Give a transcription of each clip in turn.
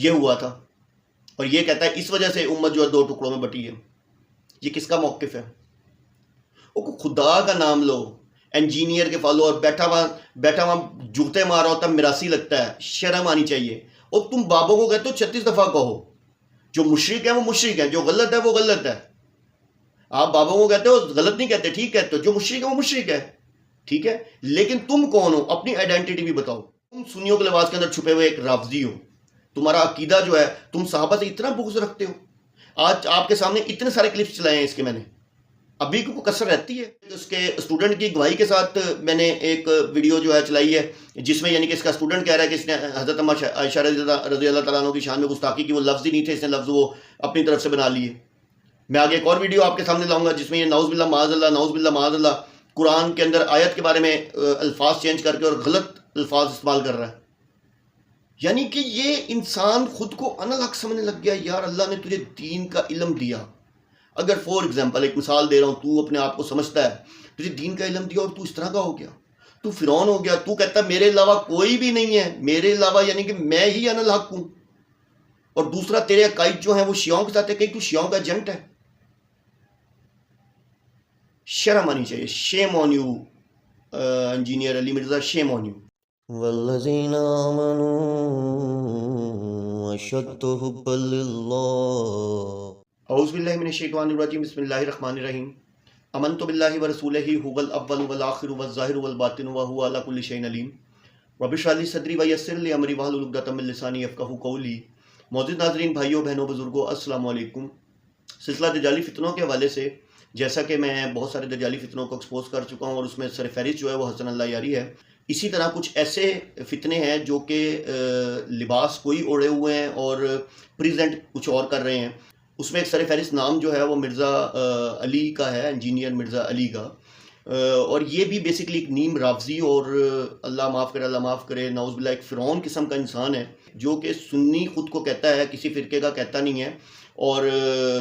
یہ ہوا تھا، اور یہ کہتا ہے اس وجہ سے امت جو ہے دو ٹکڑوں میں بٹی ہے. یہ کس کا موقف ہے؟ وہ خدا کا نام لو، انجینئر کے فالو، اور بیٹھا ہوا جوتے مارا ہوتا ہے، میراثی لگتا ہے. شرم آنی چاہیے. اور تم بابوں کو کہتے ہو 36 دفعہ کہو. جو مشرک ہے وہ مشرک ہے، جو غلط ہے وہ غلط ہے. آپ بابوں کو کہتے ہو، غلط نہیں کہتے، ٹھیک کہتے ہو. جو مشرک ہے وہ مشرک ہے، ٹھیک ہے. لیکن تم کون ہو؟ اپنی آئیڈینٹی بھی بتاؤ. تم سنیوں کے لباس کے اندر چھپے ہوئے ایک رافضی ہو. تمہارا عقیدہ جو ہے، تم صحابہ سے اتنا بغض رکھتے ہو. آج آپ کے سامنے اتنے سارے کلپس چلائے ہیں اس کے، میں نے ابھی کو کثر رہتی ہے. اس کے اسٹوڈنٹ کی گواہی کے ساتھ میں نے ایک ویڈیو جو ہے چلائی ہے، جس میں یعنی کہ اس کا اسٹوڈنٹ کہہ رہا ہے کہ اس نے حضرت اماں عائشہ رضی اللہ تعالیٰ عنہ کی شان میں گستاخی کی. وہ لفظ ہی نہیں تھے، اس نے لفظ وہ اپنی طرف سے بنا لیے. میں آگے ایک اور ویڈیو آپ کے سامنے لاؤں گا جس میں یہ نعوذ باللہ معاذ اللہ، نعوذ باللہ معاذ اللہ، قرآن کے اندر آیت کے بارے میں الفاظ چینج کر کے اور غلط الفاظ استعمال کر رہا ہے. یعنی کہ یہ انسان خود کو انا الحق سمجھنے لگ گیا. یار اللہ نے تجھے دین کا علم دیا. اگر فور ایگزامپل ایک مثال دے رہا ہوں، تو اپنے آپ کو سمجھتا ہے تجھے دین کا علم دیا اور تو اس طرح کا ہو گیا، تو فرعون ہو گیا. تو کہتا ہے میرے علاوہ کوئی بھی نہیں ہے، میرے علاوہ یعنی کہ میں ہی انا الحق ہوں. اور دوسرا تیرے عقائد جو ہیں وہ شیعوں کے ساتھ ہے، کہیں تو شیعوں کا ایجنٹ ہے. شرم آنی چاہیے. Shame on you engineer Ali Mirza, shame on you. والذین آمنوا اشد حبا للہ. اعوذ باللہ من الشیطان الرجیم، بسم اللہ الرحمن الرحیم. آمنت باللہ ورسولہ هو الاول والآخر والظاہر والباطن وهو علی کل شیء علیم. رب اشرح لی صدری ویسر لی امری واحلل عقدۃ من لسانی یفقہوا قولی. معزز ناظرین، بھائیوں بہنوں بزرگوں، السلام علیکم. سلسلہ دجالی فتنوں کے حوالے سے جیسا کہ میں بہت سارے دجالی فتنوں کو ایکسپوز کر چکا ہوں، اور اس میں سر فہرست جو ہے وہ حسن اللہ یاری ہے. اسی طرح کچھ ایسے فتنے ہیں جو کہ لباس کوئی اوڑے ہوئے ہیں اور پریزنٹ کچھ اور کر رہے ہیں. اس میں ایک سر فہرست نام جو ہے وہ مرزا علی کا ہے، انجینئر مرزا علی کا. اور یہ بھی بیسکلی ایک نیم رافضی اور اللہ معاف کرے، اللہ معاف کرے، نعوذ باللہ ایک فرعون قسم کا انسان ہے، جو کہ سنی خود کو کہتا ہے، کسی فرقے کا کہتا نہیں ہے، اور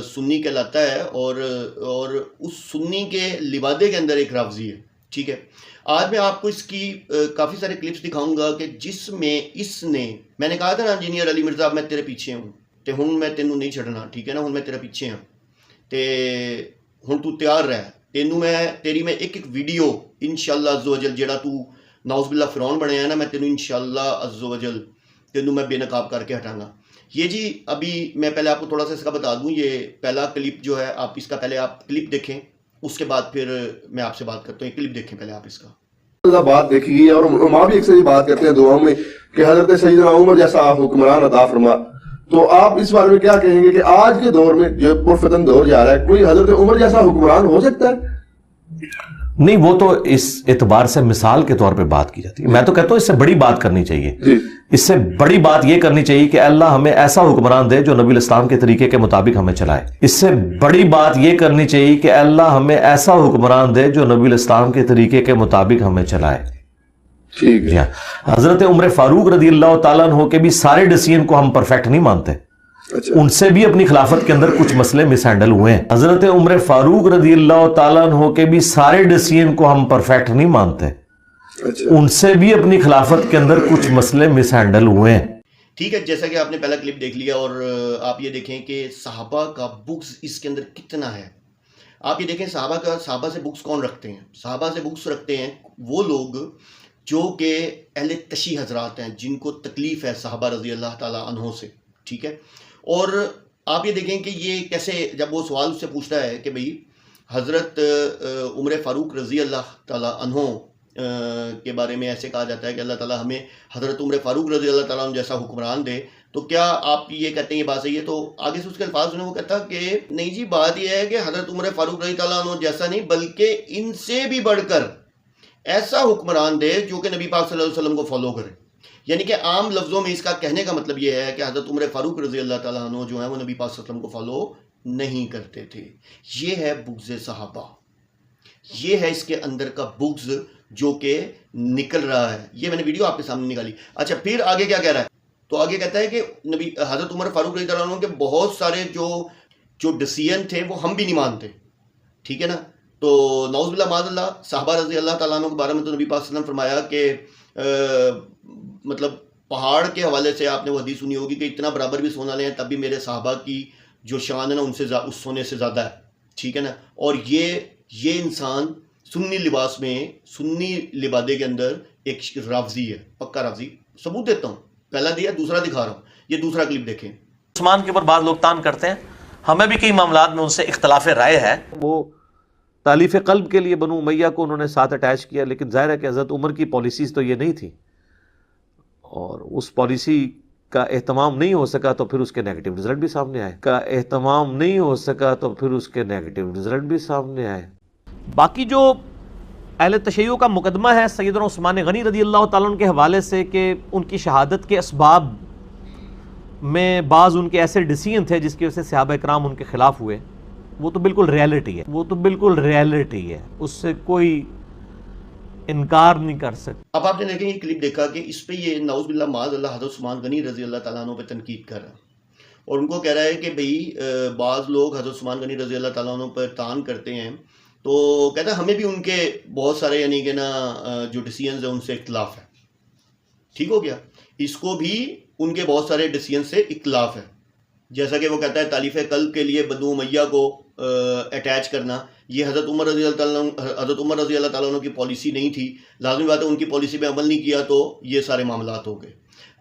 سنی کہلاتا ہے، اور اس سنی کے لبادے کے اندر ایک رافضی ہے. ٹھیک ہے. آج میں آپ کو اس کی کافی سارے کلپس دکھاؤں گا کہ جس میں اس نے، میں نے کہا تھا نا انجینئر علی مرزا میں تیرے پیچھے ہوں تے ہن میں تینوں نہیں چھڑنا، ٹھیک ہے نا، ہن میں تیرے پیچھے ہوں تے ہن تو تیار رہ. تینوں میں تیری میں ایک ایک ویڈیو انشاءاللہ عز و جل، جیڑا تو نعوذ باللہ فرعون بنیا ہے نا، میں تینوں انشاءاللہ عز و جل تینوں میں بے نقاب کر کے ہٹاں گا. یہ جی ابھی میں پہلے آپ کو تھوڑا سا اس کا بتا دوں. یہ پہلا کلپ جو ہے، آپ اس کا پہلے آپ کلپ دیکھیں، اس کے بعد پھر میں آپ سے بات کرتا ہوں. یہ کلپ دیکھیں پہلے آپ اس کا. اللہ بات دیکھی گئی ہے، اور علماء بھی اکثر یہ بات کرتے ہیں دعاؤں میں کہ حضرت سیدنا عمر جیسا آپ حکمران عطا فرما. تو آپ اس بارے میں کیا کہیں گے کہ آج کے دور میں جو پرفتن دور جا رہا ہے، کوئی حضرت عمر جیسا حکمران ہو سکتا ہے؟ نہیں، وہ تو اس اعتبار سے مثال کے طور پہ بات کی جاتی ہے. میں تو کہتا ہوں اس سے بڑی بات کرنی چاہیے. اس سے بڑی بات یہ کرنی چاہیے کہ اللہ ہمیں ایسا حکمران دے جو نبی الاسلام کے طریقے کے مطابق ہمیں چلائے. اس سے بڑی بات یہ کرنی چاہیے کہ اللہ ہمیں ایسا حکمران دے جو نبی الاسلام کے طریقے کے مطابق ہمیں چلائے. ٹھیک ہے. حضرت عمر فاروق رضی اللہ تعالیٰ عنہ کے بھی سارے ڈیسیژن کو ہم پرفیکٹ نہیں مانتے. ان سے بھی اپنی خلافت کے اندر کچھ مسئلے مس ہینڈل ہوئے ہیں. حضرت عمر فاروق رضی اللہ تعالیٰ عنہ کے بھی سارے ڈیسیژن کو ہم پرفیکٹ نہیں مانتے. ان سے بھی اپنی خلافت کے اندر کچھ مسئلے مس ہینڈل ہوئے ہیں. ٹھیک ہے. جیسا کہ آپ نے پہلا کلپ دیکھ لیا، اور آپ یہ دیکھیں کہ صحابہ کا بغض اس کے اندر کتنا ہے. آپ یہ دیکھیں صحابہ سے بغض کون رکھتے ہیں. صحابہ سے بغض رکھتے ہیں وہ لوگ جو کہ اہل تشیع حضرات ہیں، جن کو تکلیف ہے صحابہ رضی اللہ تعالیٰ عنہ سے. ٹھیک ہے. اور آپ یہ دیکھیں کہ یہ کیسے، جب وہ سوال اس سے پوچھتا ہے کہ بھئی حضرت عمر فاروق رضی اللہ تعالیٰ عنہ کے بارے میں ایسے کہا جاتا ہے کہ اللہ تعالیٰ ہمیں حضرت عمر فاروق رضی اللہ تعالیٰ عنہ جیسا حکمران دے، تو کیا آپ یہ کہتے ہیں یہ بات صحیح ہے؟ تو آگے سے اس کے الفاظ سنیں. وہ کہتا کہ نہیں جی، بات یہ ہے کہ حضرت عمر فاروق رضی اللہ عنہ جیسا نہیں، بلکہ ان سے بھی بڑھ کر ایسا حکمران دے جو کہ نبی پاک صلی اللہ علیہ وسلم کو فالو کرے. یعنی کہ عام لفظوں میں اس کا کہنے کا مطلب یہ ہے کہ حضرت عمر فاروق رضی اللہ تعالیٰ عنہ جو ہیں وہ نبی پاک صلی اللہ علیہ وسلم کو فالو نہیں کرتے تھے. یہ ہے بغض صحابہ، یہ ہے اس کے اندر کا بغض جو کہ نکل رہا ہے. یہ میں نے ویڈیو آپ کے سامنے نکالی. اچھا، پھر آگے کیا کہہ رہا ہے؟ تو آگے کہتا ہے کہ نبی حضرت عمر فاروق رضی اللہ عنہ کے بہت سارے جو ڈیسیژن تھے وہ ہم بھی نہیں مانتے. ٹھیک ہے نا. تو نعوذ باللہ معاذ اللہ، صحابہ رضی اللہ تعالیٰ عنہ کے بارے میں تو نبی پاک صلی اللہ علیہ وسلم فرمایا کہ مطلب پہاڑ کے حوالے سے آپ نے وہ حدیث سنی ہوگی کہ اتنا برابر بھی سونا لیں تب بھی میرے صحابہ کی جو شان ہے نا ان سے اس سونے سے زیادہ ہے، ٹھیک ہے نا. اور یہ انسان سنی لباس میں، سنی لبادے کے اندر ایک رافضی ہے، پکا رافضی. ثبوت دیتا ہوں، پہلا دیا دوسرا دکھا رہا ہوں. یہ دوسرا کلپ دیکھیں. عثمان کے اوپر بعض لوگ تان کرتے ہیں، ہمیں بھی کئی معاملات میں ان سے اختلاف رائے ہے. وہ تالیف قلب کے لیے بنو امیہ کو انہوں نے ساتھ اٹیچ کیا، لیکن ظاہر ہے کہ حضرت عمر کی پالیسیز تو یہ نہیں تھی، اور اس پالیسی کا اہتمام نہیں ہو سکا تو پھر اس کے نیگیٹو رزلٹ بھی سامنے آئے. باقی جو اہل تشیع کا مقدمہ ہے سیدنا عثمان غنی رضی اللہ تعالیٰ عنہ کے حوالے سے کہ ان کی شہادت کے اسباب میں بعض ان کے ایسے ڈیسیژن تھے جس کی وجہ سے صحابہ اکرام ان کے خلاف ہوئے، وہ تو بالکل ریالٹی ہے، اس سے کوئی انکار نہیں کر سکتے. اب آپ نے دیکھیں یہ کلپ دیکھا کہ اس پہ یہ نعوذ باللہ معاذ اللہ حضرت عثمان غنی رضی اللہ تعالیٰ عنہ پہ تنقید کر رہا ہے، اور ان کو کہہ رہا ہے کہ بھئی بعض لوگ حضرت عثمان غنی رضی اللہ تعالیٰ عنہ پر تان کرتے ہیں، تو کہتا ہے ہمیں بھی ان کے بہت سارے یعنی کہ نا جو ڈیسیژنز ہیں ان سے اختلاف ہے. ٹھیک ہو گیا، اس کو بھی ان کے بہت سارے ڈیسیژن سے اختلاف ہے. جیسا کہ وہ کہتا ہے تالیف قلب کے لیے بنو امیہ کو اٹیچ کرنا، یہ حضرت عمر رضی اللہ تعالیٰ عنہ کی پالیسی نہیں تھی، لازمی بات ہے ان کی پالیسی پہ عمل نہیں کیا تو یہ سارے معاملات ہو گئے.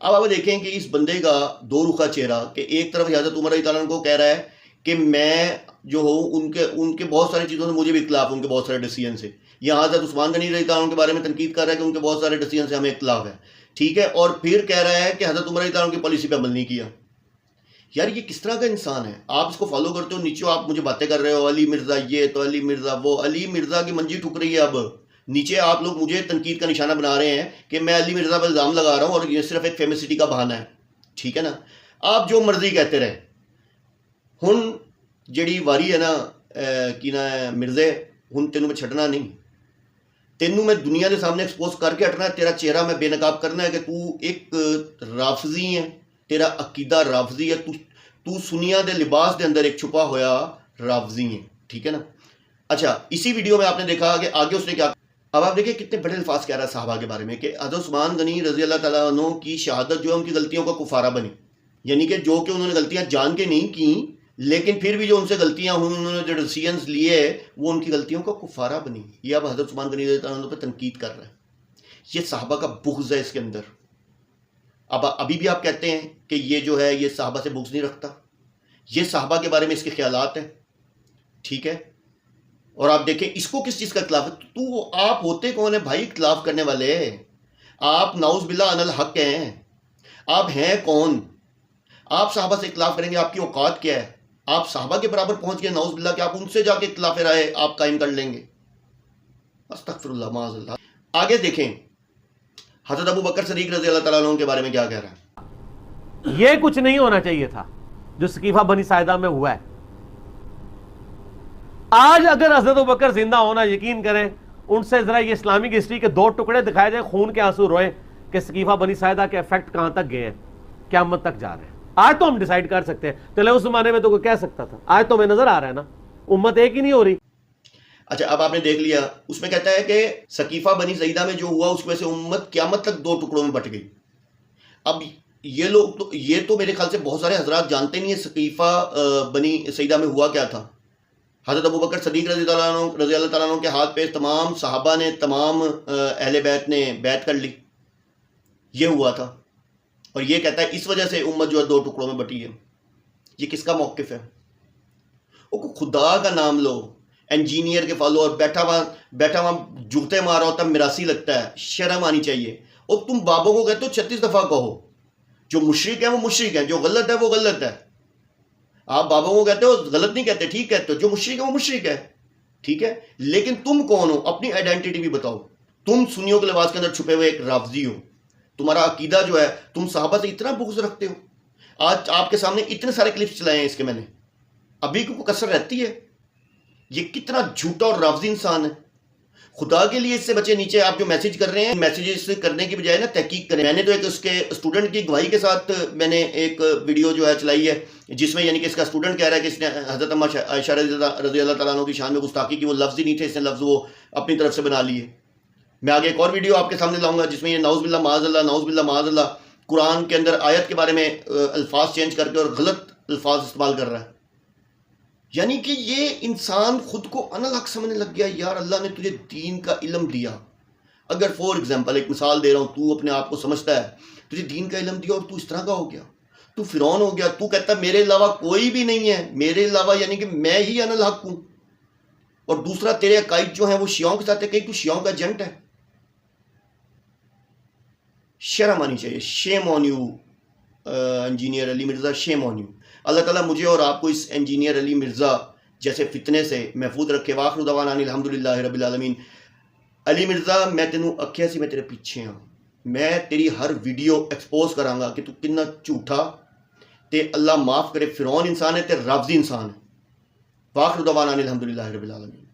اب آپ دیکھیں کہ اس بندے کا دو رخا چہرہ، کہ ایک طرف حضرت عمر رضی اللہ عنہ کو کہہ رہا ہے کہ میں جو ہوں ان کے بہت ساری چیزوں سے مجھے بھی اختلاف ہے، ان کے بہت سارے ڈیسیژن سے. یہاں حضرت عثمان غنی رضی اللہ عنہ کے بارے میں تنقید کر رہا ہے کہ ان کے بہت سارے ڈیسیژن سے ہمیں اختلاف ہے، ٹھیک ہے، اور پھر کہہ رہا ہے کہ حضرت عمر رضی اللہ عنہ کی پالیسی پہ عمل نہیں کیا. یار یہ کس طرح کا انسان ہے؟ آپ اس کو فالو کرتے ہو، نیچے آپ مجھے باتیں کر رہے ہو علی مرزا یہ تو علی مرزا وہ، علی مرزا کی منجی ٹھک رہی ہے. اب نیچے آپ لوگ مجھے تنقید کا نشانہ بنا رہے ہیں کہ میں علی مرزا پر الزام لگا رہا ہوں اور یہ صرف ایک فیمسٹی کا بہانہ ہے، ٹھیک ہے نا. آپ جو مرضی کہتے رہے، ہن جڑی واری ہے نا کی نا مرزے، ہن تینوں میں چھٹنا نہیں، تینوں میں دنیا کے سامنے ایکسپوز کر کے ہٹنا ہے. تیرا چہرہ میں بے نقاب کرنا ہے کہ تو ایک رافضی ہے، تیرا عقیدہ رافضی ہے، تو سنیا دے لباس دے اندر ایک چھپا ہویا رافضی ہے، ٹھیک ہے نا. اچھا اسی ویڈیو میں آپ نے دیکھا کہ آگے اس نے کیا. اب آپ دیکھیں کتنے بڑے الفاظ کہہ رہا ہے صحابہ کے بارے میں کہ حضرت عثمان غنی رضی اللہ تعالیٰ عنہ کی شہادت جو ہے ان کی غلطیوں کا کفارہ بنی، یعنی کہ جو کہ انہوں نے غلطیاں جان کے نہیں کی لیکن پھر بھی جو ان سے غلطیاں ہوئی، انہوں نے جو ڈیسیژنز لیے وہ ان کی غلطیوں کا کفارہ بنی. یہ اب حضرت عثمان غنی رضی اللہ عنہ پہ تنقید کر رہا ہے. یہ صحابہ کا بغض ہے اس کے اندر. اب ابھی بھی آپ کہتے ہیں کہ یہ جو ہے یہ صحابہ سے بغض نہیں رکھتا، یہ صحابہ کے بارے میں اس کے خیالات ہیں، ٹھیک ہے. اور آپ دیکھیں اس کو کس چیز کا اختلاف ہے؟ تو آپ ہوتے کون ہیں بھائی اختلاف کرنے والے؟ آپ نعوذ باللہ عن الحق ہیں، آپ ہیں کون؟ آپ صحابہ سے اختلاف کریں گے؟ آپ کی اوقات کیا ہے؟ آپ صحابہ کے برابر پہنچ گئے نعوذ باللہ کہ آپ ان سے جا کے اختلاف رائے آپ قائم کر لیں گے؟ استغفر اللہ معاذ اللہ. آگے دیکھیں حضرت ابو بکر صدیق رضی اللہ تعالیٰ عنہ کے بارے میں کیا کہہ رہا ہے. یہ کچھ نہیں ہونا چاہیے تھا جو سقیفہ بنی ساعدہ میں ہوا ہے. آج اگر حضرت ابو بکر زندہ ہونا، یقین کریں ان سے ذرا یہ اسلامک ہسٹری کے دو ٹکڑے دکھائے جائیں، خون کے آنسو روئیں کہ سقیفہ بنی ساعدہ کے افیکٹ کہاں تک گئے ہیں، قیامت تک جا رہے ہیں. آج تو ہم ڈیسائیڈ کر سکتے ہیں، چلے اس زمانے میں تو کوئی کہہ سکتا تھا، آج تو ہمیں نظر آ رہا ہے نا امت ایک ہی نہیں ہو رہی. اچھا اب آپ نے دیکھ لیا، اس میں کہتا ہے کہ سقیفہ بنی سعیدہ میں جو ہوا اس کی وجہ سے امت قیامت تک دو ٹکڑوں میں بٹ گئی. اب یہ لوگ یہ تو میرے خیال سے بہت سارے حضرات جانتے نہیں ہیں سقیفہ بنی سعیدہ میں ہوا کیا تھا. حضرت ابو بکر صدیق رضی اللہ تعالیٰ عنہ کے ہاتھ پہ تمام صحابہ نے، تمام اہل بیت نے بیعت کر لی، یہ ہوا تھا. اور یہ کہتا ہے اس وجہ سے امت جو ہے دو ٹکڑوں میں بٹی ہے. یہ کس کا موقف ہے؟ وہ خدا کا نام لو، انجینئر کے فالو، اور بیٹھا ہوا جوتے مارا ہوتا ہے، میراثی لگتا ہے، شرم آنی چاہیے. اور تم بابوں کو کہتے ہو 36 دفعہ کہو، جو مشرک ہے وہ مشرک ہے، جو غلط ہے وہ غلط ہے. آپ بابوں کو کہتے ہو، غلط نہیں کہتے، ٹھیک کہتے ہو، جو مشرک ہے وہ مشرک ہے، ٹھیک ہے. لیکن تم کون ہو؟ اپنی آئیڈینٹی بھی بتاؤ. تم سنیوں کے لباس کے اندر چھپے ہوئے ایک رافضی ہو. تمہارا عقیدہ جو ہے، تم صحابہ سے اتنا بغض رکھتے ہو. آج آپ کے سامنے اتنے سارے کلپس چلائے ہیں اس کے، میں نے ابھی کو کسر رہتی ہے. یہ کتنا جھوٹا اور رافضی انسان ہے. خدا کے لیے اس سے بچے. نیچے آپ جو میسج کر رہے ہیں، میسیجز کرنے کی بجائے نا تحقیق کریں. میں نے تو ایک اس کے اسٹوڈنٹ کی گواہی کے ساتھ میں نے ایک ویڈیو جو ہے چلائی ہے، جس میں یعنی کہ اس کا اسٹوڈنٹ کہہ رہا ہے کہ اس نے حضرت اما عائشہ رضی اللہ تعالیٰ عنہ کی شان میں گستاخی کی. وہ لفظ ہی نہیں تھے، اس نے لفظ وہ اپنی طرف سے بنا لیے. میں آگے ایک اور ویڈیو آپ کے سامنے لاؤں گا جس میں یہ نعوذ باللہ معاذ اللہ، نعوذ باللہ معاذ اللہ قرآن کے اندر آیت کے بارے میں الفاظ چینج کر کے اور غلط الفاظ استعمال کر رہا ہے. یعنی کہ یہ انسان خود کو ان الحق سمجھنے لگ گیا. یار اللہ نے تجھے دین کا علم دیا. اگر فور ایگزامپل ایک مثال دے رہا ہوں, تو اپنے آپ کو سمجھتا ہے تجھے دین کا علم دیا اور تو اس طرح کا ہو گیا, تو فرعون ہو گیا, تو کہتا ہے میرے علاوہ کوئی بھی نہیں ہے, میرے علاوہ یعنی کہ میں ہی ان الحق ہوں. اور دوسرا تیرے عقائد جو ہیں وہ شیعوں کے ساتھ ہے, کہیں تو شیعوں کا ایجنٹ ہے. شرم آنی چاہیے. Shame on you engineer Ali Mirza, shame on you. Allah تعالیٰ مجھے اور آپ کو اس انجینئر علی مرزا جیسے فتنے سے محفوظ رکھے. واخر دعوانا ان الحمدللہ رب العالمین. علی مرزا میں تینوں اکھیا سی میں تیرے پیچھے ہوں. میں تیری ہر ویڈیو ایکسپوز کراں گا کہ تو کتنا جھوٹا تے اللہ معاف کرے فرعون انسان ہے تے رافضی انسان ہے. واخر دعوانا ان الحمدللہ رب العالمین.